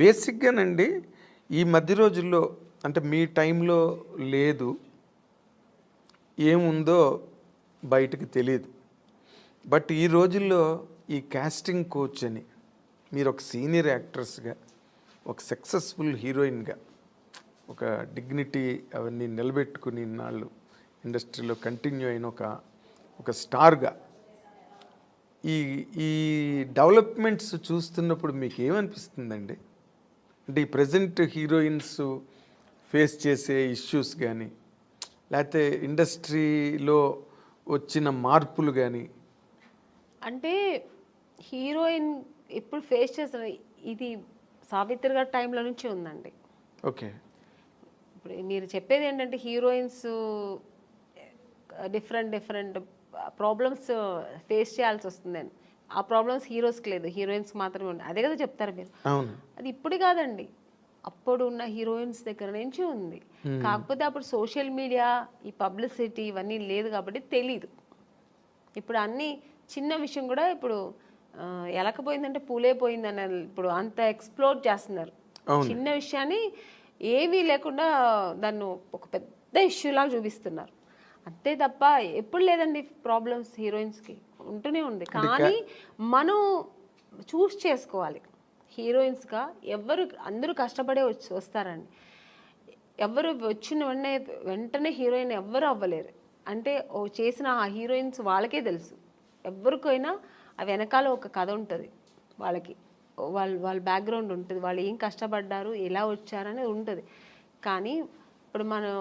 బేసిక్గానండి ఈ మధ్య రోజుల్లో అంటే మీ టైంలో లేదు, ఏముందో బయటకు తెలియదు. బట్ ఈ రోజుల్లో ఈ కాస్టింగ్ కోచ్ అని మీరు ఒక సీనియర్ యాక్ట్రెస్గా, ఒక సక్సెస్ఫుల్ హీరోయిన్గా, ఒక డిగ్నిటీ అవన్నీ నిలబెట్టుకుని ఇన్నాళ్ళు ఇండస్ట్రీలో కంటిన్యూ అయిన ఒక స్టార్గా ఈ ఈ డెవలప్మెంట్స్ చూస్తున్నప్పుడు మీకు ఏమనిపిస్తుందండి? అంటే ఈ ప్రజెంట్ హీరోయిన్స్ ఫేస్ చేసే ఇష్యూస్ కానీ, లేకపోతే ఇండస్ట్రీలో వచ్చిన మార్పులు కానీ. అంటే హీరోయిన్ ఇప్పుడు ఫేస్ చేసిన ఇది సావిత్రి గారి టైంలో నుంచి ఉందండి. ఓకే, ఇప్పుడు మీరు చెప్పేది ఏంటంటే హీరోయిన్స్ డిఫరెంట్ ప్రాబ్లమ్స్ ఫేస్ చేయాల్సి వస్తుందని. ఆ ప్రాబ్లమ్స్ హీరోస్కి లేదు, హీరోయిన్స్కి మాత్రమే ఉంది. అదే కదా చెప్తారు మీరు. అవును, అది ఇప్పుడు కాదండి, అప్పుడు ఉన్న హీరోయిన్స్ దగ్గర నుంచి ఉంది. కాకపోతే అప్పుడు సోషల్ మీడియా, ఈ పబ్లిసిటీ ఇవన్నీ లేదు కాబట్టి తెలీదు. ఇప్పుడు అన్ని చిన్న విషయం కూడా ఇప్పుడు ఎలకపోయిందంటే పూలే పోయిందని ఇప్పుడు అంత ఎక్స్ప్లోర్ చేస్తున్నారు. చిన్న విషయాన్ని ఏమీ లేకుండా దాన్ని ఒక పెద్ద ఇష్యూలాగా చూపిస్తున్నారు. అంతే తప్ప ఎప్పుడు లేదండి ప్రాబ్లమ్స్ హీరోయిన్స్కి ఉంటూనే ఉంది. కానీ మనం చూస్ చేసుకోవాలి. హీరోయిన్స్గా అందరూ కష్టపడే వస్తారండి. ఎవరు వచ్చిన వెంటనే హీరోయిన్ ఎవ్వరు అవ్వలేరు. అంటే చేసిన ఆ హీరోయిన్స్ వాళ్ళకే తెలుసు. ఎవరికైనా ఆ వెనకాల ఒక కథ ఉంటుంది, వాళ్ళ బ్యాక్గ్రౌండ్ ఉంటుంది, వాళ్ళు ఏం కష్టపడ్డారు, ఎలా వచ్చారనేది ఉంటుంది. కానీ ఇప్పుడు మనం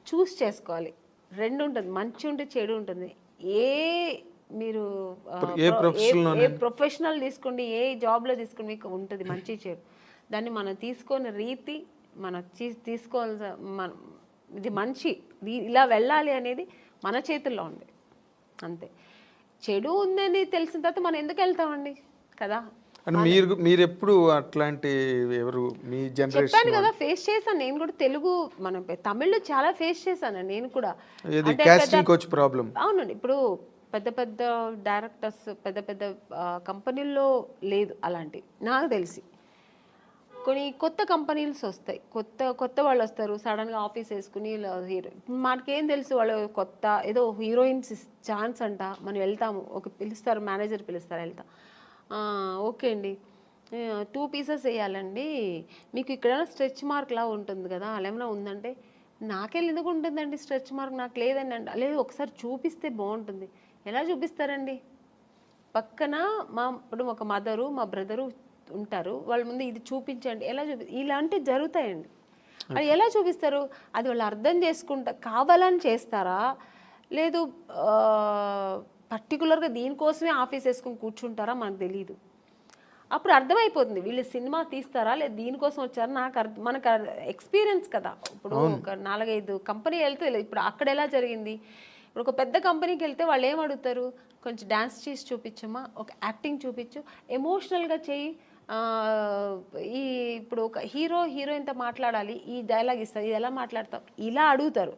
చూస్ చేసుకోవాలి. రెండు ఉంటుంది, మంచి ఉంటుంది, చెడు ఉంటుంది. మీరు ఏ ప్రొఫెషనల్ తీసుకోండి, ఏ జాబ్లో తీసుకోండి, మీకు ఉంటుంది మంచి చెడు. దాన్ని మనం తీసుకునే రీతి, మనం తీసుకోవాల్సిన ఇది మంచి ఇలా వెళ్ళాలి అనేది మన చేతుల్లో ఉంది. అంతే. చెడు ఉందని తెలిసిన తర్వాత మనం ఎందుకు వెళ్తామండి కదా. మీరు ఎప్పుడు అట్లాంటి ఎవరు మీ జనరేషన్? చెప్పాను కదా, ఫేస్ చేశాను నేను కూడా. మనం తమిళ్లో చాలా ఫేస్ చేశాను నేను కూడా. అవునండి. ఇప్పుడు పెద్ద డైరెక్టర్స్, పెద్ద కంపెనీల్లో లేదు అలాంటి నాకు తెలిసి. కొన్ని కొత్త కంపెనీస్ వస్తాయి, కొత్త వాళ్ళు వస్తారు, సడన్గా ఆఫీస్ వేసుకుని హీరో. మనకేం తెలుసు వాళ్ళు కొత్త ఏదో హీరోయిన్స్ ఛాన్స్ అంట, మనం వెళ్తాము. పిలుస్తారు, మేనేజర్ పిలుస్తారు, వెళ్తాం. ఓకే అండి, 2 పీసెస్ వేయాలండి, మీకు ఇక్కడ స్ట్రెచ్ మార్క్ లా ఉంటుంది కదా, అలా ఏమైనా ఉందంటే, నాకెళ్ళి ఎందుకు ఉంటుందండి స్ట్రెచ్ మార్క్, నాకు లేదండి అంట. లేదు, ఒకసారి చూపిస్తే బాగుంటుంది. ఎలా చూపిస్తారండి? పక్కన ఇప్పుడు ఒక మదరు, మా బ్రదరు ఉంటారు, వాళ్ళ ముందు ఇది చూపించండి, ఎలా ఇలాంటివి జరుగుతాయండి. అది ఎలా చూపిస్తారు? అది వాళ్ళు అర్థం చేసుకుంటా కావాలని చేస్తారా, లేదు పర్టికులర్గా దీనికోసమే ఆఫీస్ వేసుకుని కూర్చుంటారా, మనకు తెలియదు. అప్పుడు అర్థమైపోతుంది వీళ్ళు సినిమా తీస్తారా లేదు దీనికోసం వచ్చారా. మనకు ఎక్స్పీరియన్స్ కదా. ఇప్పుడు ఒక 4-5 కంపెనీ వెళ్తే ఇప్పుడు అక్కడ ఎలా జరిగింది. ఇప్పుడు ఒక పెద్ద కంపెనీకి వెళ్తే వాళ్ళు ఏం అడుగుతారు, కొంచెం డ్యాన్స్ చేసి చూపించమ్మా, ఒక యాక్టింగ్ చూపించు, ఎమోషనల్గా చెయ్యి. ఇప్పుడు ఒక హీరోయిన్తో మాట్లాడాలి, ఈ డైలాగ్ ఇస్తారు, ఇది ఎలా మాట్లాడతాం, ఇలా అడుగుతారు.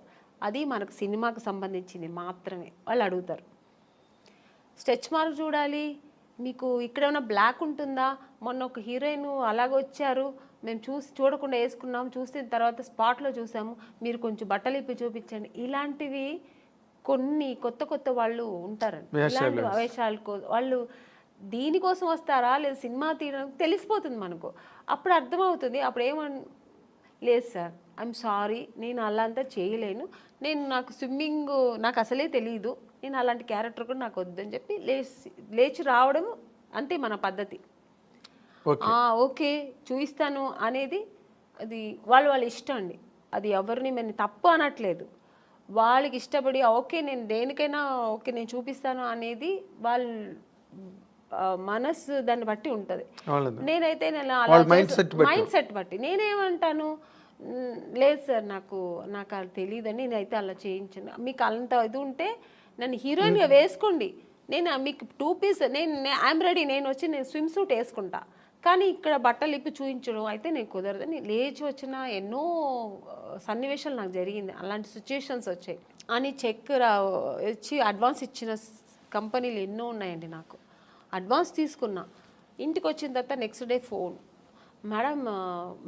అది మనకు సినిమాకు సంబంధించింది మాత్రమే వాళ్ళు అడుగుతారు. స్ట్రెచ్ మార్క్ చూడాలి, మీకు ఇక్కడ ఏమైనా బ్లాక్ ఉంటుందా, మొన్న ఒక హీరోయిన్ అలాగొచ్చారు, మేము చూడకుండా వేసుకున్నాం, చూసిన తర్వాత స్పాట్లో చూసాము, మీరు కొంచెం బట్టలు ఇప్పి చూపించండి. ఇలాంటివి కొన్ని కొత్త వాళ్ళు ఉంటారండి. ఇలాంటి వేషాలకు వాళ్ళు దీనికోసం వస్తారా లేదా సినిమా తీయడానికి తెలిసిపోతుంది మనకు. అప్పుడు అర్థమవుతుంది. అప్పుడు లేదు సార్, ఐఎమ్ సారీ, నేను అలా అంతా చేయలేను, నాకు స్విమ్మింగ్ నాకు అసలే తెలియదు, నేను అలాంటి క్యారెక్టర్ కూడా నాకు వద్దని చెప్పి లేచి రావడం, అంతే మన పద్ధతి. ఓకే చూపిస్తాను అనేది అది వాళ్ళ ఇష్టం అండి. అది ఎవరిని మేము తప్పు అనట్లేదు, వాళ్ళకి ఇష్టపడి ఓకే నేను దేనికైనా ఓకే నేను చూపిస్తాను అనేది వాళ్ళ మనసు దాన్ని బట్టి ఉంటుంది. నేనైతే మైండ్ సెట్ బట్టి నేనేమంటాను, లేదు సార్ నాకు అది తెలియదని, నేనైతే అలా చేయించాను, మీకు అంత ఇది ఉంటే నన్ను హీరోయిన్గా వేసుకోండి, నేను మీకు 2 పీస్ ఐఎమ్ రెడీ, నేను స్విమ్ సూట్ వేసుకుంటా, కానీ ఇక్కడ బట్టలు ఇప్పి చూపించడం అయితే నేను కుదరదని లేచి వచ్చిన ఎన్నో సన్నివేశాలు నాకు జరిగింది. అలాంటి సిచ్యుయేషన్స్ వచ్చాయి అని వచ్చి అడ్వాన్స్ ఇచ్చిన కంపెనీలు ఎన్నో ఉన్నాయండి. నాకు అడ్వాన్స్ తీసుకున్నా, ఇంటికి వచ్చిన తర్వాత next day phone, madam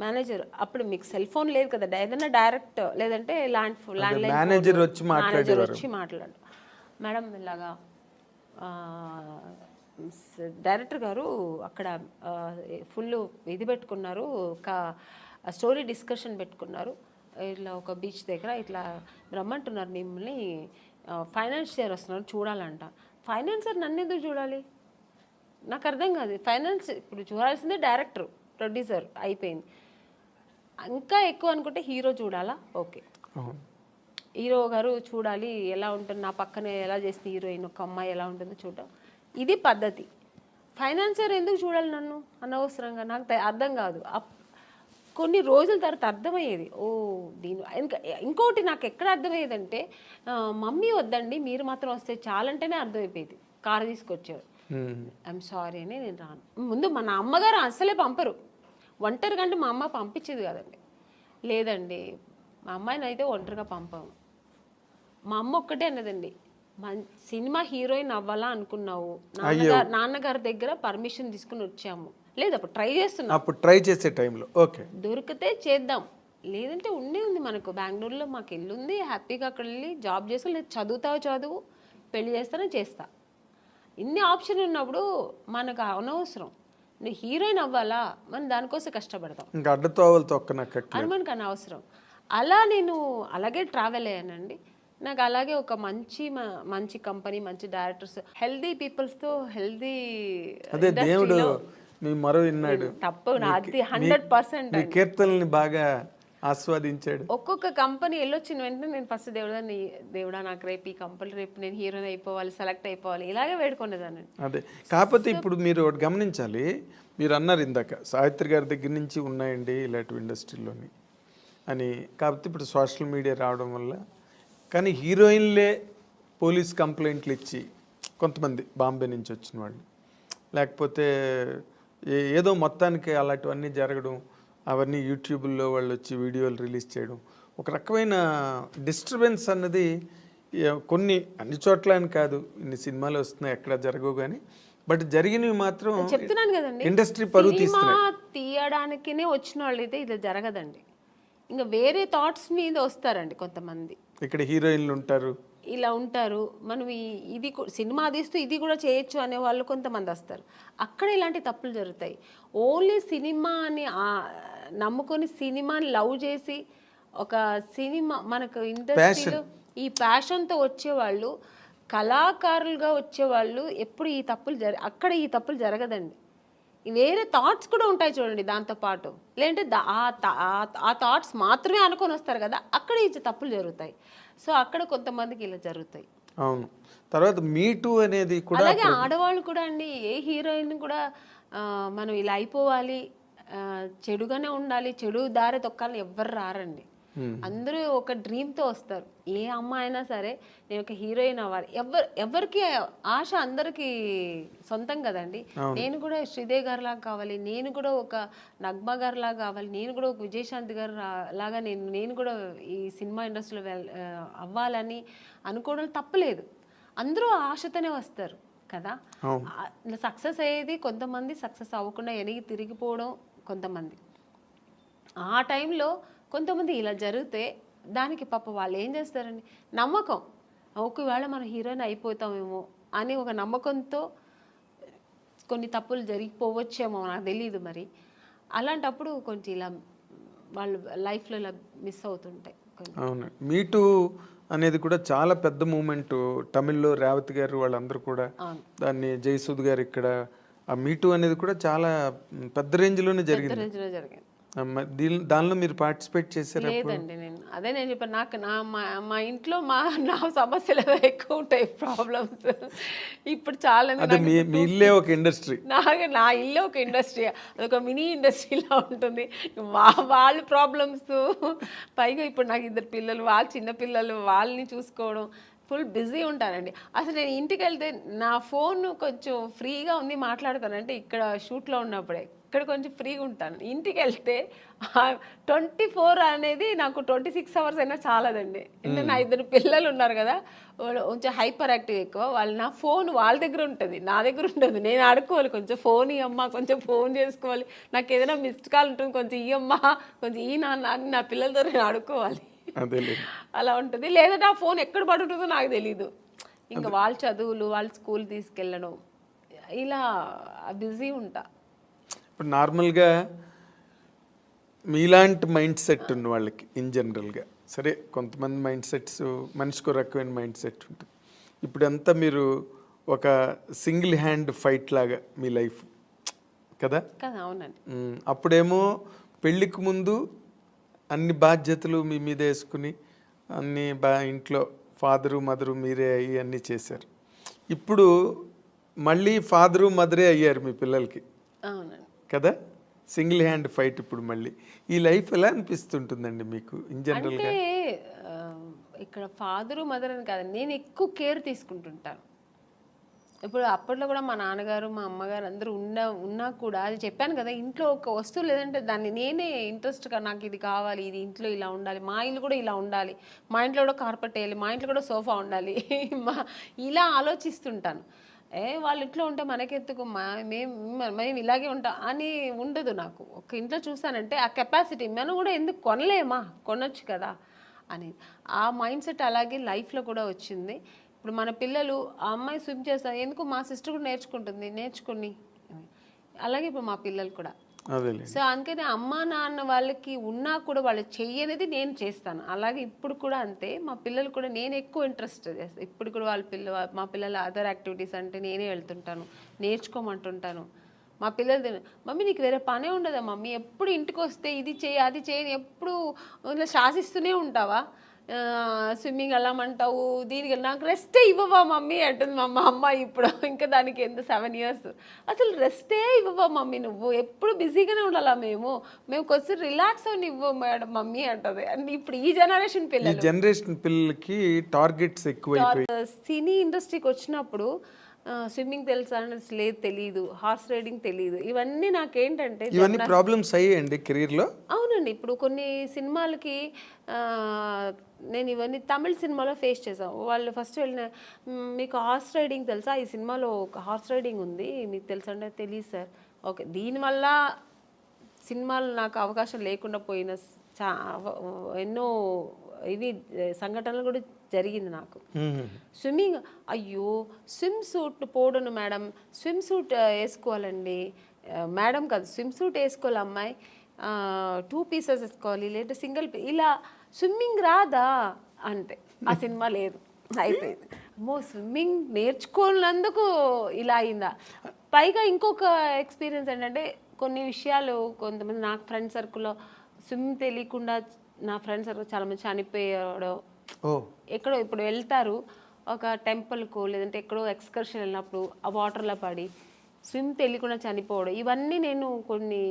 manager అప్పుడు మీకు సెల్ ఫోన్ లేదు కదా, ఏదైనా డైరెక్ట్ లేదంటే ల్యాండ్ లైన్ మేనేజర్ వచ్చి మాట్లాడు మేడం ఇలాగా డైరెక్టర్ గారు అక్కడ ఫుల్ ఇది పెట్టుకున్నారు, ఒక స్టోరీ డిస్కషన్ పెట్టుకున్నారు, ఇట్లా ఒక బీచ్ దగ్గర ఇట్లా రమ్మంటున్నారు మిమ్మల్ని, ఫైనాన్షియర్ వస్తున్నారు చూడాలంట. ఫైనాన్సర్ నన్ను ఎందుకు చూడాలి, నాకు అర్థం కాదు. ఫైనాన్స్ ఇప్పుడు చూడాల్సిందే డైరెక్టర్ ప్రొడ్యూసర్ అయిపోయింది. ఇంకా ఎక్కువ అనుకుంటే హీరో చూడాలా, ఓకే హీరో గారు చూడాలి ఎలా ఉంటుంది, నా పక్కనే ఎలా చేస్తుంది హీరోయిన్ ఒక అమ్మాయి ఎలా ఉంటుందో చూడటం, ఇది పద్ధతి. ఫైనాన్సర్ ఎందుకు చూడాలి నన్ను అనవసరంగా, నాకు అర్థం కాదు. కొన్ని రోజుల తర్వాత అర్థమయ్యేది, ఓ దీని ఇంకోటి నాకు ఎక్కడ అర్థమయ్యేదంటే, మమ్మీ వద్దండి మీరు మాత్రం వస్తే చాలంటేనే అర్థమైపోయేది. కారు తీసుకొచ్చారు, ఐఎమ్ సారీ అని నేను రాను. ముందు మన అమ్మగారు అసలే పంపరు, ఒంటరిగా అంటే మా అమ్మ పంపించేది కదండి. లేదండి మా అమ్మాయిని అయితే ఒంటరిగా పంపాము. మా అమ్మ ఒక్కటే అన్నదండి, సినిమా హీరోయిన్ అవ్వాలా అనుకున్నావు, నాన్నగారి దగ్గర పర్మిషన్ తీసుకుని వచ్చాము, లేదు అప్పుడు ట్రై చేస్తున్నాం, అప్పుడు ట్రై చేసే టైంలో ఓకే దొరికితే చేద్దాం, లేదంటే ఉండే ఉంది మనకు బెంగళూరులో మాకు ఇల్లు ఉంది, హ్యాపీగా అక్కడ వెళ్ళి జాబ్ చేస్తా, లేదు చదువుతావు చదువు, పెళ్లి చేస్తానో చేస్తా. ఇన్ని ఆప్షన్ ఉన్నప్పుడు మనకు అనవసరం, నువ్వు హీరోయిన్ అవ్వాలా మనం దానికోసం కష్టపడతాం, ఇంకా అడ్డతోవలు తొక్కనక్క అని మనకు అనవసరం. అలా నేను అలాగే ట్రావెల్ అయ్యానండి. నాకు అలాగే ఒక మంచి కంపెనీ, మంచి డైరెక్టర్స్, హెల్దీ పీపుల్స్తో హెల్దీ అదే దేవుడు మీ మరో విన్నాడు, తప్పు అది 100% కీర్తనల్ని బాగా ఆస్వాదించాడు. ఒక్కొక్క కంపెనీ వెళ్ళొచ్చిన వెంటనే నేను ఫస్ట్ దేవుడా నాకు రేపు ఈ కంపెనీ రేపు నేను హీరోయిన్ అయిపోవాలి, సెలెక్ట్ అయిపోవాలి, ఇలాగే వేడుకునేదాన్ని. అదే కాకపోతే ఇప్పుడు మీరు ఒకటి గమనించాలి, మీరు అన్నారు ఇందాక సావిత్రి గారి దగ్గర నుంచి ఉన్నాయండి ఇలాంటి ఇండస్ట్రీలోని అని. కాకపోతే ఇప్పుడు సోషల్ మీడియా రావడం వల్ల, కానీ హీరోయిన్లే పోలీస్ కంప్లైంట్లు ఇచ్చి కొంతమంది బాంబే నుంచి వచ్చిన వాళ్ళు, లేకపోతే ఏదో మొత్తానికి అలాంటివన్నీ జరగడం, అవన్నీ యూట్యూబ్లో వాళ్ళు వచ్చి వీడియోలు రిలీజ్ చేయడం, ఒక రకమైన డిస్టర్బెన్స్ అన్నది కొన్ని అన్ని చోట్ల అని కాదు, ఇన్ని సినిమాలు వస్తున్నాయి ఎక్కడ జరగవు కానీ, బట్ జరిగినవి మాత్రం చెప్తున్నాను కదండి, ఇండస్ట్రీ పరువు తీస్తున్నాయి. తీయడానికినే వచ్చిన వాళ్ళు అయితే ఇది జరగదండి, ఇంకా వేరే థాట్స్ మీద వస్తారండి కొంతమంది. ఇక్కడ హీరోయిన్లు ఉంటారు, ఇలా ఉంటారు, మనం ఇది సినిమా తీస్తూ ఇది కూడా చేయొచ్చు అనే వాళ్ళు కొంతమంది వస్తారు, అక్కడ ఇలాంటి తప్పులు జరుగుతాయి. ఓన్లీ సినిమాని నమ్ముకొని సినిమాని లవ్ చేసి ఒక సినిమా మనకు ఇండస్ట్రీలో ఈ ప్యాషన్తో వచ్చేవాళ్ళు, కళాకారులుగా వచ్చేవాళ్ళు ఎప్పుడు ఈ తప్పులు అక్కడ ఈ తప్పులు జరగదండి. వేరే థాట్స్ కూడా ఉంటాయి చూడండి దాంతోపాటు, లేదంటే ఆ థాట్స్ మాత్రమే అనుకొని వస్తారు కదా, అక్కడ ఈ తప్పులు జరుగుతాయి. సో అక్కడ కొంతమందికి ఇలా జరుగుతాయి. అవును. తర్వాత మీటూ అనేది కూడా, అలాగే ఆడవాళ్ళు కూడా అండి, ఏ హీరోయిన్ కూడా మనం ఇలా అయిపోవాలి, చెడుగానే ఉండాలి, చెడు దారి తొక్కాలని ఎవ్వరు రారండి. అందరూ ఒక డ్రీమ్తో వస్తారు. ఏ అమ్మాయి అయినా సరే నేను ఒక హీరోయిన్ అవ్వాలి, ఎవరికి ఆశ అందరికీ సొంతం కదండి. నేను కూడా శ్రీదేవి గారి లాగా కావాలి, నేను కూడా ఒక నగ్మా గారి లాగా కావాలి, నేను కూడా ఒక విజయశాంతి గారు లాగా నేను కూడా ఈ సినిమా ఇండస్ట్రీలో అవ్వాలని అనుకోవడం తప్పలేదు. అందరూ ఆశతోనే వస్తారు కదా. సక్సెస్ అయ్యేది కొంతమంది, సక్సెస్ అవ్వకుండా వెనక్కి తిరిగిపోవడం కొంతమంది. ఆ టైంలో కొంతమంది ఇలా జరిగితే దానికి పాప వాళ్ళు ఏం చేస్తారండి, నమ్మకం, ఒకవేళ మనం హీరోయిన్ అయిపోతామేమో అని ఒక నమ్మకంతో కొన్ని తప్పులు జరిగిపోవచ్చేమో, నాకు తెలియదు మరి. అలాంటప్పుడు కొంచెం ఇలా వాళ్ళు లైఫ్లో ఇలా మిస్ అవుతుంటాయి. అవును, మీటూ అనేది కూడా చాలా పెద్ద మూమెంట్. తమిళ్లో రేవతి గారు వాళ్ళందరూ కూడా దాన్ని, జయసూద్ గారు ఇక్కడ, ఆ మీటూ అనేది కూడా చాలా పెద్ద రేంజ్లోనే జరిగింది. దానిలో మీరు పార్టిసిపేట్ చేశారు? లేదండి, నేను చెప్పాను, నాకు మా ఇంట్లో నా సమస్యలు ఎక్కువ ఉంటాయి, ప్రాబ్లమ్స్. ఇప్పుడు చాలా మీ ఇల్లే ఒక ఇండస్ట్రీ, నా ఇల్లే ఒక ఇండస్ట్రీ, అదొక మినీ ఇండస్ట్రీలా ఉంటుంది. వాళ్ళ ప్రాబ్లమ్స్, పైగా ఇప్పుడు నాకు 2 పిల్లలు, వాళ్ళ చిన్న పిల్లలు, వాళ్ళని చూసుకోవడం, ఫుల్ బిజీ ఉంటానండి. అసలు నేను ఇంటికి వెళ్తే నా ఫోన్ కొంచెం ఫ్రీగా ఉంది మాట్లాడతానంటే ఇక్కడ షూట్లో ఉన్నప్పుడే, ఇక్కడ కొంచెం ఫ్రీగా ఉంటాను. ఇంటికి వెళ్తే 24 అనేది నాకు 26 అవర్స్ అయినా చాలదండి. అంటే నా 2 పిల్లలు ఉన్నారు కదా, వాళ్ళు కొంచెం హైపర్ యాక్టివ్ ఎక్కువ. వాళ్ళు నా ఫోన్ వాళ్ళ దగ్గర ఉంటుంది, నా దగ్గర ఉండదు. నేను ఆడుకోవాలి, కొంచెం ఫోన్ ఇవ్వమ్మా, కొంచెం ఫోన్ చేసుకోవాలి, నాకు ఏదైనా మిస్డ్ కాల్ ఉంటుంది, కొంచెం ఇవ్వమ్మా, కొంచెం ఈ నాన్న అని నా పిల్లలతో నేను ఆడుకోవాలి. అలా ఉంటుంది. లేదంటే ఆ ఫోన్ ఎక్కడ పడుతుందో నాకు తెలీదు. ఇంకా వాళ్ళ చదువులు, వాళ్ళ స్కూల్ తీసుకెళ్ళడం, ఇలా బిజీ ఉంటా. ఇప్పుడు నార్మల్గా మీలాంటి మైండ్ సెట్ ఉన్న వాళ్ళకి ఇన్ జనరల్గా, సరే కొంతమంది మైండ్ సెట్స్ మనిషికి రకమైన మైండ్ సెట్ ఉంటుంది. ఇప్పుడంతా మీరు ఒక సింగిల్ హ్యాండ్ ఫైట్ లాగా మీ లైఫ్ కదా. అవునండి. అప్పుడేమో పెళ్ళికి ముందు అన్ని బాధ్యతలు మీ మీద వేసుకుని అన్ని ఇంట్లో ఫాదరు మదరు మీరే అయ్యి అన్నీ చేశారు. ఇప్పుడు మళ్ళీ ఫాదరు మదరే అయ్యారు మీ పిల్లలకి. అవునండి కదా, సింగిల్ హ్యాండ్ ఫైట్. ఇప్పుడు మళ్ళీ ఈ లైఫ్ ఎలా అనిపిస్తుంటుందండి మీకు ఇన్ జనరల్గా? అంటే ఇక్కడ ఫాదరు మదర్ అని కాదు, నేను ఎక్కువ కేర్ తీసుకుంటుంటాను. ఇప్పుడు అప్పట్లో కూడా మా నాన్నగారు మా అమ్మగారు అందరూ ఉన్నా కూడా, అది చెప్పాను కదా, ఇంట్లో ఒక వస్తువు లేదంటే దాన్ని నేనే ఇంట్రెస్ట్గా నాకు ఇది కావాలి, ఇది ఇంట్లో ఇలా ఉండాలి, మా ఇల్లు కూడా ఇలా ఉండాలి, మా ఇంట్లో కూడా కార్పెట్ వేయాలి, మా ఇంట్లో కూడా సోఫా ఉండాలి, ఇలా ఆలోచిస్తుంటాను. వాళ్ళ ఇంట్లో ఉంటే మనకెందుకు, మేము ఇలాగే ఉంటాం అని ఉండదు నాకు. ఒక ఇంట్లో చూస్తానంటే ఆ కెపాసిటీ మనం కూడా ఎందుకు కొనలేమా, కొనొచ్చు కదా అని ఆ మైండ్ సెట్ అలాగే లైఫ్లో కూడా వచ్చింది. ఇప్పుడు మన పిల్లలు ఆ అమ్మాయి స్విమ్ చేస్తారు, ఎందుకు మా సిస్టర్ కూడా నేర్చుకుంటుంది, నేర్చుకుని అలాగే ఇప్పుడు మా పిల్లలు కూడా. సో అందుకని అమ్మా నాన్న వాళ్ళకి ఉన్నా కూడా వాళ్ళు చెయ్యనేది నేను చేస్తాను. అలాగే ఇప్పుడు కూడా అంతే, మా పిల్లలు కూడా నేను ఎక్కువ ఇంట్రెస్ట్ చేస్తాను. ఇప్పుడు కూడా మా పిల్లల అదర్ యాక్టివిటీస్ అంటే నేనే వెళ్తుంటాను, నేర్చుకోమంటుంటాను. మా పిల్లలు, మమ్మీ నీకు వేరే పనే ఉండదా మమ్మీ, ఎప్పుడు ఇంటికి వస్తే ఇది చేయి అది చేయని ఎప్పుడు ఇలా శాసిస్తూనే ఉంటావా, స్విమ్మింగ్ వెళ్ళమంటావు, దీనికి నాకు రెస్టే ఇవ్వవా మమ్మీ అంటుంది మా అమ్మ. ఇప్పుడు ఇంకా దానికి ఎంత 7 years, అసలు రెస్టే ఇవ్వవా మమ్మీ, నువ్వు ఎప్పుడు బిజీగానే ఉండాలా, మేము కొంచెం రిలాక్స్ అని ఇవ్వ మేడం మమ్మీ అంటది. అండ్ ఇప్పుడు ఈ జనరేషన్ పిల్లలకి టార్గెట్స్ ఎక్కువ. సినీ ఇండస్ట్రీకి వచ్చినప్పుడు స్విమ్మింగ్ తెలుసా అనేది లేదు, తెలియదు, హార్స్ రైడింగ్ తెలియదు. ఇవన్నీ నాకేంటంటే ఇవన్నీ ప్రాబ్లమ్స్ అయ్యాయండి కెరీర్లో. అవునండి. ఇప్పుడు కొన్ని సినిమాలకి నేను ఇవన్నీ తమిళ సినిమాలో ఫేస్ చేసాం. వాళ్ళు ఫస్ట్ వెళ్ళిన, మీకు హార్స్ రైడింగ్ తెలుసా, ఈ సినిమాలో ఒక హార్స్ రైడింగ్ ఉంది మీకు తెలుసా అంటే, తెలియదు సార్. ఓకే, దీనివల్ల సినిమాలు నాకు అవకాశం లేకుండా పోయిన ఎన్నో ఇవి సంఘటనలు కూడా జరిగింది నాకు. స్విమ్మింగ్, అయ్యో స్విమ్ సూట్ పోడను మేడం, స్విమ్ సూట్ వేసుకోవాలండి మేడం, కాదు స్విమ్ సూట్ వేసుకోవాలి అమ్మాయి, 2 pieces వేసుకోవాలి, లేదా సింగిల్ ఇలా స్విమ్మింగ్ రాదా అంటే ఆ సినిమా లేదు, అయిపోయింది. అమ్మో స్విమ్మింగ్ నేర్చుకోనందుకు ఇలా అయిందా. పైగా ఇంకొక ఎక్స్పీరియన్స్ ఏంటంటే, కొన్ని విషయాలు కొంతమంది నాకు ఫ్రెండ్ సర్కిల్లో స్విమ్ తెలియకుండా నా ఫ్రెండ్ సర్కిల్ చాలామంది చనిపోయాడు. ఎక్కడో ఇప్పుడు వెళ్తారు ఒక టెంపుల్కు, లేదంటే ఎక్కడో ఎక్స్కర్షన్ వెళ్ళినప్పుడు ఆ వాటర్లో పడి స్విమ్ తెలియకుండా చనిపోవడం, ఇవన్నీ నేను కొన్ని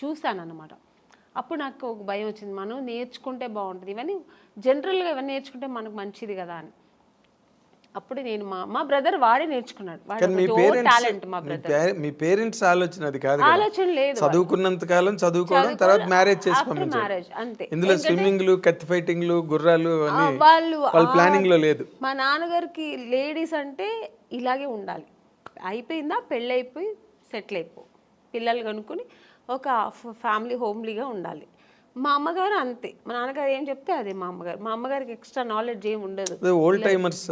చూశాను అన్నమాట. అప్పుడు నాకు ఒక భయం వచ్చింది, మనం నేర్చుకుంటే బాగుంటుంది, ఇవన్నీ జనరల్గా ఇవన్నీ నేర్చుకుంటే మనకు మంచిది కదా అని. అప్పుడు నేను మా బ్రదర్ వాడే నేర్చుకున్నాడు, టాలెంట్. మా బ్రదర్, మీ పేరెంట్స్ ఆలోచన అది కాదు, ఆలోచన లేదు, చదువుకున్నంత కాలం చదువుకోవడం, తర్వాత మ్యారేజ్ చేసుకోవడం, మ్యారేజ్ అంతే. ఇందులో స్విమ్మింగ్లు, కత్తి ఫైటింగ్లు, గుర్రాలు వాళ్ళు ప్లానింగ్ లో లేదు. మా నాన్నగారికి లేడీస్ అంటే ఇలాగే ఉండాలి, అయిపోయిందా పెళ్ళి అయిపోయి సెటిల్ అయిపో, పిల్లలు కనుక్కొని ఒక ఫ్యామిలీ హోమ్లీగా ఉండాలి. మా అమ్మగారు అంతే, మా నాన్నగారు ఏం చెప్తే అదే మా అమ్మగారు. మా అమ్మగారికి ఎక్స్ట్రా నాలెడ్జ్ ఏమి ఉండదు, ఓల్డ్ టైమర్స్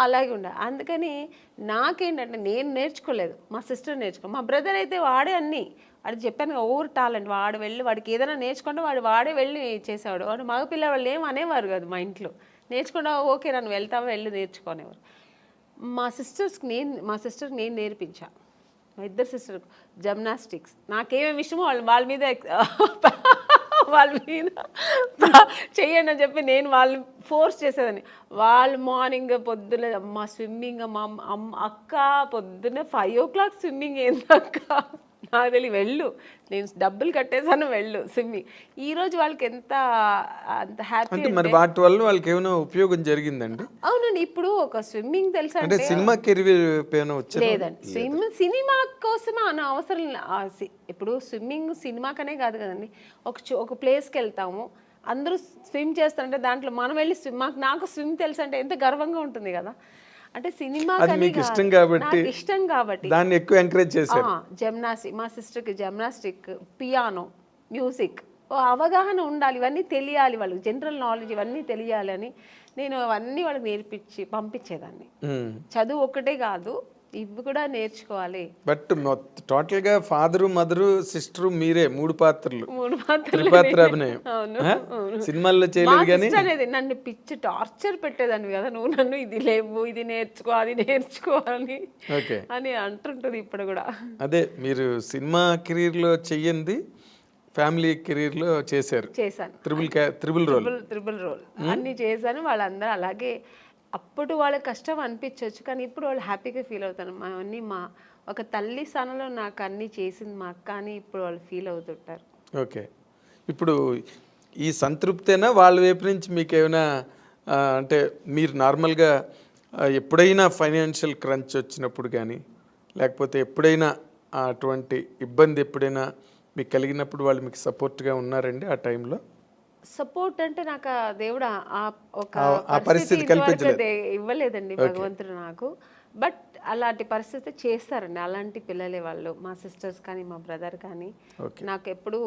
అలాగే ఉండాలి. అందుకని నాకేంటంటే నేను నేర్చుకోలేదు, మా సిస్టర్ నేర్చుకో. మా బ్రదర్ అయితే వాడే అన్నీ, అది చెప్పాను కదా, ఓవర్ టాలెంట్. వాడు వెళ్ళి వాడికి ఏదైనా నేర్చుకుంటే వాడే వెళ్ళి చేసేవాడు. వాడు మగ పిల్లవాళ్ళు ఏం అనేవారు కాదు మా ఇంట్లో, నేర్చుకుంటా ఓకే నన్ను వెళ్తావా వెళ్ళి నేర్చుకునేవారు. మా సిస్టర్కి నేను నేర్పించా, మా ఇద్దరు సిస్టర్కి జిమ్నాస్టిక్స్. నాకేమేమి ఇష్టమో వాళ్ళ మీద చెయ్యండి అని చెప్పి నేను వాళ్ళని ఫోర్స్ చేసేదాన్ని. వాళ్ళు మార్నింగ్ పొద్దున అమ్మ స్విమ్మింగ్, అమ్మ అక్క పొద్దున్న 5 o'clock స్విమ్మింగ్ ఏందక్క, నాకు తెలియదు, వెళ్ళు, నేను డబ్బులు కట్టేసాను, వెళ్ళు స్విమ్మింగ్. ఈరోజు వాళ్ళకి ఎంత అంత హ్యాపీ అంటే మరి వాటి వల్ల వాళ్ళకి ఏమైనా ఉపయోగం జరిగిందండి? అవునండి. ఇప్పుడు ఒక స్విమ్మింగ్ తెలుసా అంటే అంటే సినిమా కెరీర్ ఏమైనా వచ్చారు? లేదండి, సినిమా కోసం అన్న అవసరం ఇప్పుడు స్విమ్మింగ్ సినిమాకనే కాదు కదండి. ఒక ప్లేస్కి వెళ్తాము, అందరూ స్విమ్ చేస్తారంటే దాంట్లో మనం వెళ్ళి నాకు స్విమ్ తెలుసు అంటే ఎంత గర్వంగా ఉంటుంది కదా. అంటే సినిమా మీకు ఇష్టం కాబట్టి, నాకు ఇష్టం కాబట్టి దాన్ని ఎక్కువ ఎంకరేజ్ చేశారు. జిమ్నాస్టిక్, మా సిస్టర్కి జిమ్నాస్టిక్, పియానో, మ్యూజిక్ అవగాహన ఉండాలి, ఇవన్నీ తెలియాలి వాళ్ళకి, జనరల్ నాలెడ్జ్ ఇవన్నీ తెలియాలి అని నేను అవన్నీ వాళ్ళకి నేర్పించి పంపించేదాన్ని. చదువు ఒక్కటే కాదు, ఇవి కూడా నేర్చుకోవాలి. బట్ టోటల్ గా ఫాదరు, మదరు, సిస్టరు మీరే 3 పాత్రలు, 3 పాత్రలు త్రిపాత్ర అభినయం. సినిమాల్లో చేయలేదు కానీ అనేది నన్ను పిచ్చి టార్చర్ పెట్టేదాన్ని కదా, నువ్వు నన్ను ఇది లేవు, ఇది నేర్చుకో, అది నేర్చుకోవాలని అని అంటుంటుంది ఇప్పుడు కూడా. అదే మీరు సినిమా కెరీర్ లో చెయ్యింది ఫ్యామిలీ కెరీర్ లో చేశారు. చేశాను త్రిబుల్ రోల్ అన్ని చేశాను. వాళ్ళందరూ అలాగే అప్పుడు వాళ్ళకి కష్టం అనిపించవచ్చు, కానీ ఇప్పుడు వాళ్ళు హ్యాపీగా ఫీల్ అవుతారు. అన్నీ మా ఒక తల్లి స్థానంలో నాకు అన్నీ చేసింది మా అక్క అని ఇప్పుడు వాళ్ళు ఫీల్ అవుతుంటారు. ఓకే, ఇప్పుడు ఈ సంతృప్తేనా వాళ్ళ వైపు నుంచి మీకు ఏమైనా అంటే మీరు నార్మల్గా ఎప్పుడైనా ఫైనాన్షియల్ క్రంచ్ వచ్చినప్పుడు కానీ, లేకపోతే ఎప్పుడైనా అటువంటి ఇబ్బంది ఎప్పుడైనా మీకు కలిగినప్పుడు వాళ్ళు మీకు సపోర్ట్గా ఉన్నారండి ఆ టైంలో? సపోర్ట్ అంటే నాకు దేవుడు ఒక పరిస్థితి ఇవ్వలేదండి భగవంతుడు నాకు. బట్ అలాంటి పరిస్థితి చేస్తారండి, అలాంటి పిల్లలే వాళ్ళు, మా సిస్టర్స్ కానీ మా బ్రదర్ కానీ నాకు ఎప్పుడు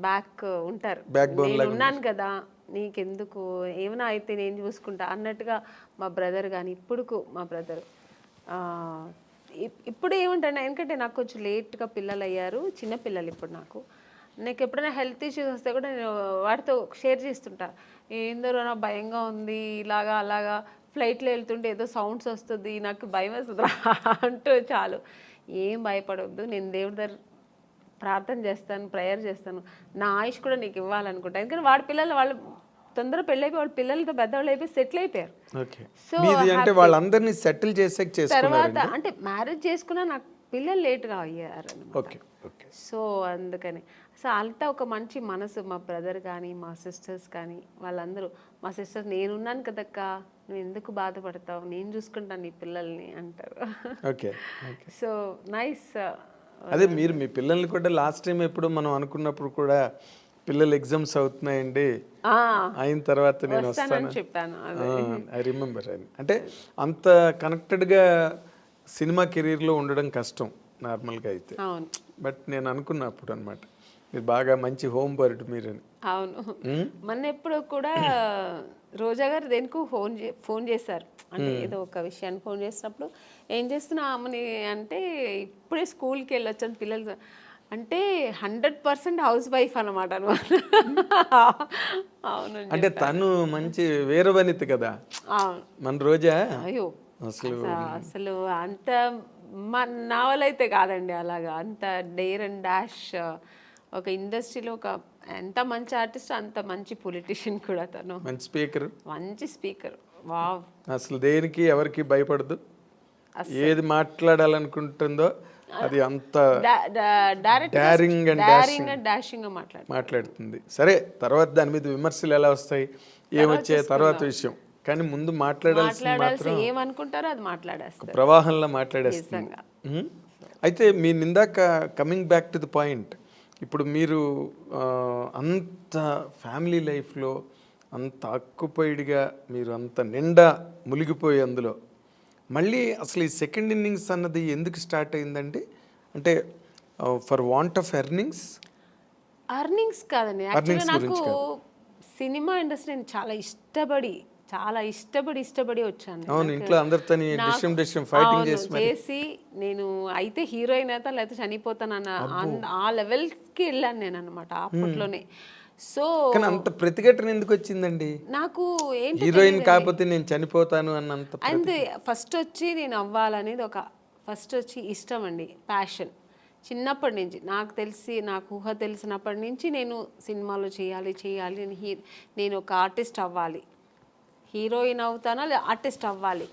బ్యాక్ ఉంటారు. నేను ఉన్నాను కదా, నీకెందుకు, ఏమైనా అయితే నేను చూసుకుంటా అన్నట్టుగా మా బ్రదర్ కానీ, మా బ్రదర్ ఇప్పుడు ఏముంటాను, ఎందుకంటే నాకు కొంచెం లేట్గా పిల్లలు అయ్యారు, చిన్న పిల్లలు ఇప్పుడు నాకు ఎప్పుడైనా హెల్త్ ఇష్యూస్ వస్తే కూడా నేను వాటితో షేర్ చేస్తుంటా. ఏందో నా భయంగా ఉంది, ఇలాగా అలాగా ఫ్లైట్లో వెళ్తుంటే ఏదో సౌండ్స్ వస్తుంది, నాకు భయం వస్తుంది అంటూ చాలు, ఏం భయపడవద్దు, నేను దేవుడి దగ్గర ప్రార్థన చేస్తాను, ప్రేయర్ చేస్తాను, నా ఆయుష్ కూడా నీకు ఇవ్వాలనుకుంటా. ఎందుకంటే వాడి పిల్లలు వాళ్ళు తొందరగా పెళ్ళైపోయి వాళ్ళ పిల్లలతో పెద్దవాళ్ళు అయిపోయి సెటిల్ అయిపోయారు. సో అంటే వాళ్ళందరినీ సెటిల్ చేసే తర్వాత అంటే మ్యారేజ్ చేసుకున్నా నాకు పిల్లలు లేట్గా అయ్యారు. సో అందుకని అంతా ఒక మంచి మనసు, మా బ్రదర్ కానీ మా సిస్టర్స్ కానీ వాళ్ళందరూ, మా సిస్టర్స్ నేనున్నాను కదక్క, నువ్వు ఎందుకు బాధపడతావు, నేను చూసుకుంటాను నీ పిల్లల్ని అంటారు. So nice. అదే మీరు మీ పిల్లల్ని కూడా లాస్ట్ టైం ఎప్పుడు మనం అనుకున్నప్పుడు కూడా పిల్లలు ఎగ్జామ్స్ అవుతున్నాయండి, అయిన తర్వాత నేను వస్తాను చెప్పాను. I remember. అంటే అంత కనెక్టెడ్గా సినిమా కెరీర్లో ఉండడం కష్టం నార్మల్గా అయితే. బట్ నేను అనుకున్నప్పుడు అనమాట మీరు బాగా మంచి హోమ్ బర్డ్ మీరని. అవును, మొన్న ఎప్పుడు కూడా రోజా గారు దేనికి ఫోన్ చేశారు, అంటే ఏదో ఒక విషయాన్ని ఫోన్ చేసినప్పుడు ఏం చేస్తున్నా అమ్మని అంటే ఇప్పుడే స్కూల్కి వెళ్ళొచ్చాను పిల్లలు అంటే 100% హౌస్ వైఫ్ అనమాట. అవును, అంటే తను మంచి వీరవనిత కదా మన రోజా. అయ్యో అసలు అంత నా వల్ల అయితే కాదండి, అలాగా అంత డేర్ అండ్ డాష్, ఒక ఇండస్ట్రీలో ఒక ఎంత మంచి ఆర్టిస్ట్ అంత మంచి పొలిటీషియన్ కూడా తను. మంచి స్పీకర్ వావ్. అసలు దేనికి ఎవరికి భయపడదు, ఏది మాట్లాడాలనుకుంటుందో అది అంత డారింగ్ అండ్ డాషింగ్ మాట్లాడుతుంది. సరే తర్వాత దాని మీద విమర్శలు ఎలా వస్తాయి ఏమొచ్చే తర్వాత విషయం, కానీ ముందు మాట్లాడాల్సి ఏమనుకుంటారో అది మాట్లాడేస్తారు, ప్రవాహంలో మాట్లాడేస్తుంది. అయితే మీ ఇందాక coming back to the point, ఇప్పుడు మీరు అంత ఫ్యామిలీ లైఫ్లో అంత ఆక్యుపైడ్గా మీరు అంత నిండా మునిగిపోయి అందులో మళ్ళీ అసలు ఈ సెకండ్ ఇన్నింగ్స్ అన్నది ఎందుకు స్టార్ట్ అయిందండి? అంటే ఫర్ వాంట్ ఆఫ్ ఎర్నింగ్స్ కాదండి, యాక్చువల్గా నాకు సినిమా ఇండస్ట్రీ చాలా ఇష్టపడి వచ్చాను. ఇంట్లో అందరితో చేసి నేను అయితే హీరోయిన్ అయితే లేకపోతే చనిపోతానన్న ఆ లెవెల్కి వెళ్ళాను నేను అనమాట అప్పట్లోనే. సో అంత ప్రతిఘటన ఎందుకు వచ్చిందండి నాకు? ఏంటి హీరోయిన్ కాకపోతే నేను చనిపోతాను అన్నంత? అంతే, ఫస్ట్ వచ్చి నేను అవ్వాలనేది ఫస్ట్ వచ్చి ఇష్టం అండి, ప్యాషన్. చిన్నప్పటి నుంచి నాకు ఊహ తెలిసినప్పటి నుంచి నేను సినిమాలో చేయాలి నేను ఒక ఆర్టిస్ట్ అవ్వాలి, హీరోయిన్ అవుతానా లేదా ఆర్టిస్ట్ అవ్వాలి.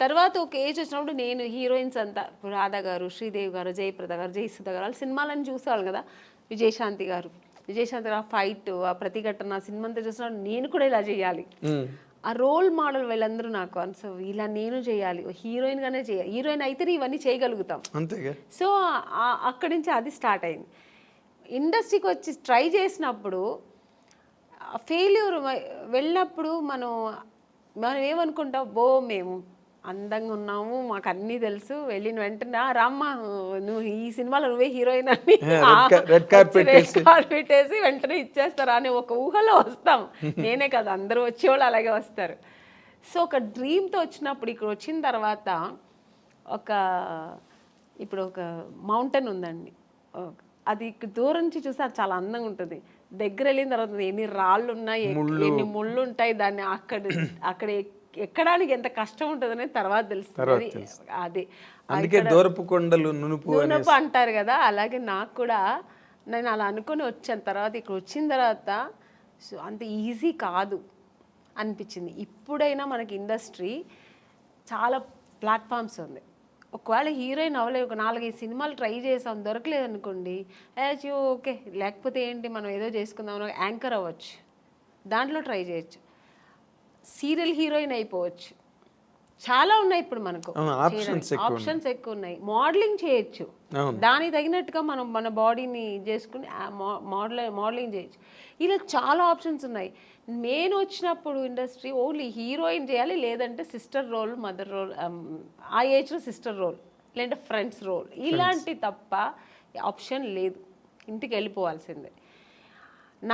తర్వాత ఒక ఏజ్ వచ్చినప్పుడు నేను హీరోయిన్స్ అంతా ఇప్పుడు రాధా గారు, శ్రీదేవి గారు, జయప్రద గారు, జయసుధ గారు వాళ్ళ సినిమాలను చూసేవాళ్ళు కదా. విజయశాంతి గారు ఫైట్, ఆ ప్రతిఘటన సినిమా అంతా చూసినప్పుడు నేను కూడా ఇలా చేయాలి, ఆ రోల్ మోడల్ వీళ్ళందరూ నాకు. సో ఇలా నేను చేయాలి, హీరోయిన్గానే చేయాలి, హీరోయిన్ అయితేనే ఇవన్నీ చేయగలుగుతాం. అంతేగా. సో అక్కడి నుంచి అది స్టార్ట్ అయింది. ఇండస్ట్రీకి వచ్చి ట్రై చేసినప్పుడు ఫెయిల్యూర్ వెళ్ళినప్పుడు మనం ఏమనుకుంటాం, మేము అందంగా ఉన్నాము, మాకు అన్నీ తెలుసు, వెళ్ళిన వెంటనే రామ్మ నువ్వు ఈ సినిమాలో నువ్వే హీరోయిన్ అని రెడ్ కార్పెట్ వేసి వెంటనే ఇచ్చేస్తారా అని ఒక ఊహలో వస్తాం. నేనే కదా, అందరూ వచ్చేవాళ్ళు అలాగే వస్తారు. సో ఒక డ్రీమ్తో వచ్చినప్పుడు ఇక్కడ వచ్చిన తర్వాత ఇప్పుడు ఒక మౌంటైన్ ఉందండి, అది ఇక్కడ దూరం నుంచి చూస్తే అది చాలా అందంగా ఉంటుంది. దగ్గర వెళ్ళిన తర్వాత ఎన్ని రాళ్ళు ఉన్నాయి, ఎన్ని ముళ్ళు ఉంటాయి, దాన్ని అక్కడ ఎక్కడానికి ఎంత కష్టం ఉంటుందనే తర్వాత తెలుస్తుంది. అది అందుకే దూరపు కొండలు నునుపు అంటారు కదా, అలాగే నాకు కూడా నేను అలా అనుకుని వచ్చాను. తర్వాత ఇక్కడ వచ్చిన తర్వాత సో అంత ఈజీ కాదు అనిపించింది. ఇప్పుడైనా మనకి ఇండస్ట్రీ చాలా ప్లాట్ఫామ్స్ ఉంది. ఒకవేళ హీరోయిన్ అవ్వలేదు, ఒక 4-5 సినిమాలు ట్రై చేసాం, దొరకలేదు అనుకోండి, ఓకే లేకపోతే ఏంటి మనం ఏదో చేసుకుందాం, యాంకర్ అవ్వచ్చు, దాంట్లో ట్రై చేయొచ్చు, సీరియల్ హీరోయిన్ అయిపోవచ్చు, చాలా ఉన్నాయి ఇప్పుడు మనకు ఆప్షన్స్ ఎక్కువ ఉన్నాయి. మోడలింగ్ చేయొచ్చు, దానికి తగినట్టుగా మనం మన బాడీని చేసుకుని మోడలింగ్ చేయొచ్చు. ఇలా చాలా ఆప్షన్స్ ఉన్నాయి. నేను వచ్చినప్పుడు ఇండస్ట్రీ ఓన్లీ హీరోయిన్ చేయాలి, లేదంటే సిస్టర్ రోల్, మదర్ రోల్, ఆ ఏజ్లో సిస్టర్ రోల్, లేదంటే ఫ్రెండ్స్ రోల్, ఇలాంటి తప్ప ఆప్షన్ లేదు, ఇంటికి వెళ్ళిపోవాల్సిందే.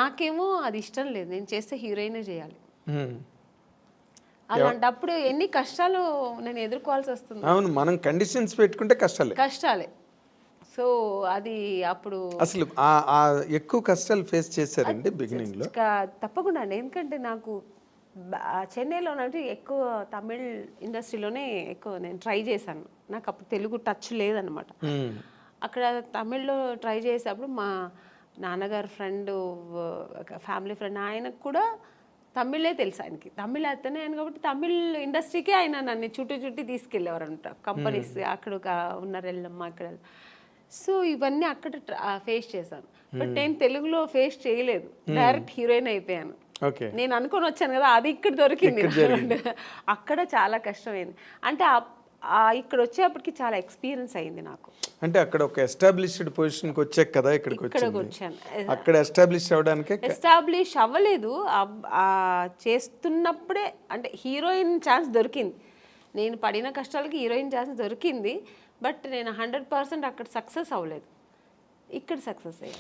నాకేమో అది ఇష్టం లేదు, నేను చేస్తే హీరోయినే చేయాలి. అలాంటప్పుడు ఎన్ని కష్టాలు నేను ఎదుర్కోవాల్సి వస్తుంది. అవును, మనం కండిషన్స్ పెట్టుకుంటే కష్టాలే. సో అది అప్పుడు అసలు ఎక్కువ కష్టాలు ఫేస్ చేశారండి బిగినింగ్ లో? తప్పకుండా, ఎందుకంటే నాకు చెన్నైలో ఎక్కువ తమిళ్ ఇండస్ట్రీలోనే ఎక్కువ నేను ట్రై చేశాను. నాకు అప్పుడు తెలుగు టచ్ లేదనమాట. అక్కడ తమిళ్లో ట్రై చేసేటప్పుడు మా నాన్నగారు ఫ్రెండ్, ఫ్యామిలీ ఫ్రెండ్, ఆయనకు కూడా తమిళే తెలుసు, ఆయనకి తమిళ్ అతనే ఆయన కాబట్టి తమిళ్ ఇండస్ట్రీకే ఆయన నన్ను చుట్టి తీసుకెళ్ళేవారు అనమాట. కంపెనీస్ అక్కడ ఉన్నారు ఎల్లమ్మ అక్కడ. సో ఇవన్నీ అక్కడ ఫేస్ చేశాను. బట్ నేను తెలుగులో ఫేస్ చేయలేదు, డైరెక్ట్ హీరోయిన్ అయిపోయాను. నేను అనుకొని వచ్చాను కదా, అది ఇక్కడ దొరికింది. అక్కడ చాలా కష్టమైంది. అంటే ఇక్కడ వచ్చేప్పటికి చాలా ఎక్స్పీరియన్స్ అయింది నాకు. అంటే అక్కడ ఒక ఎస్టాబ్లిష్డ్ పొజిషన్కి వచ్చాక కదా ఇక్కడికి వచ్చాను. అక్కడ ఎస్టాబ్లిష్ అవ్వలేదు, చేస్తున్నప్పుడే అంటే హీరోయిన్ ఛాన్స్ దొరికింది. నేను పడిన కష్టాలకి హీరోయిన్ ఛాన్స్ దొరికింది. బట్ నేను 100% అక్కడ సక్సెస్ అవ్వలేదు, ఇక్కడ సక్సెస్ అయ్యాను.